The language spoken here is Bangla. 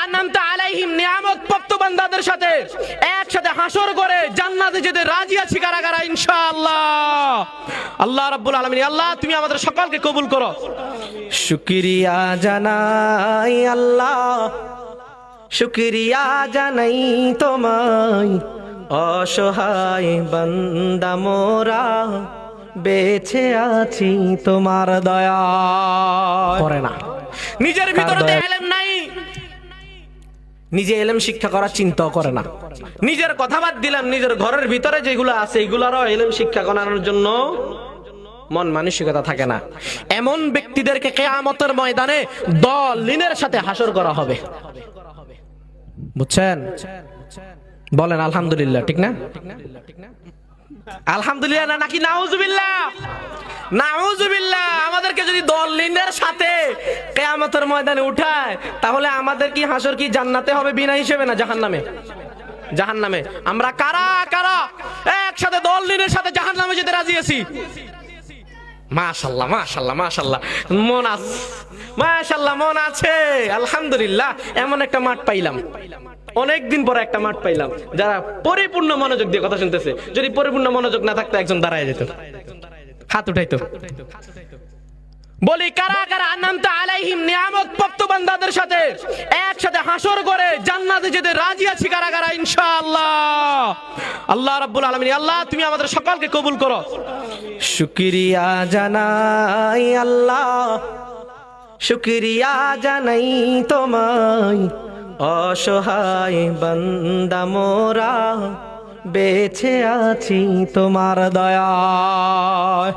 আনআমতা আলাইহিম, নিয়ামত প্রাপ্ত বান্দাদের সাথে একসাথে হাসর করে জান্নাতে যেতে রাজি আছি কারা কারা ইনশাআল্লাহ। আল্লাহ রাব্বুল আলামিন, আল্লাহ তুমি আমাদের সকলকে কবুল করো। শুকরিয়া জানাই আল্লাহ, শুকরিয়া জানাই তোমায়, অসহায় বান্দা মোরা বেঁচে আছি তোমার দয়া করে না। নিজের ভিতরে এলেম নাই, নিজে এলেম শিক্ষা করার চিন্তাও করে না। নিজের কথা বাদ দিলাম, নিজের ঘরের ভিতরে যেগুলো আছে এগুলারও এলেম শিক্ষা করানোর জন্য মন মানসিকতা থাকে না। এমন ব্যক্তিদেরকে কিয়ামতের ময়দানে দলিনের সাথে হাসর করা হবে। বুঝছেন? বলেন আলহামদুলিল্লাহ, ঠিক না? আলহামদুলিল্লাহ না নাকি নাউজুবিল্লাহ? নাউজুবিল্লাহ। আমাদেরকে যদি দলিনের সাথে কিয়ামতের ময়দানে উঠায়, তাহলে আমাদের কি হাসর কি জান্নাতে হবে বিনা হিসেবে না জাহান্নামে? জাহান্নামে। আমরা কারা কারা একসাথে দলিনের সাথে জাহান্নামে যেতে রাজি আছি? মাশাআল্লাহ মাশাআল্লাহ মাশাআল্লাহ, মন আছে, মাশাআল্লাহ মন আছে। আলহামদুলিল্লাহ, এমন একটা মাঠ পাইলাম, অনেকদিন পরে একটা মাঠ পাইলাম যারা পরিপূর্ণ মনোযোগ দিয়ে কথা শুনতেছে। যদি পরিপূর্ণ মনোযোগ না থাকতো একজন দাঁড়ায় যেত, হাত উঠাইতো। বলি কারা কারা আনআমতা আলাইহিম, নিয়ামত প্রাপ্ত বান্দাদের সাথে একসাথে হাসর করে জান্নাতে যেতে রাজি আছি কারা কারা ইনশাআল্লাহ। আল্লাহ রাব্বুল আলামিন, আল্লাহ তুমি আমাদের সকলকে কবুল করো। শুকরিয়া জানাই আল্লাহ, শুকরিয়া জানাই তোমায়, অসহায় বান্দা মোরা বেঁচে আছি তোমার দয়ায়।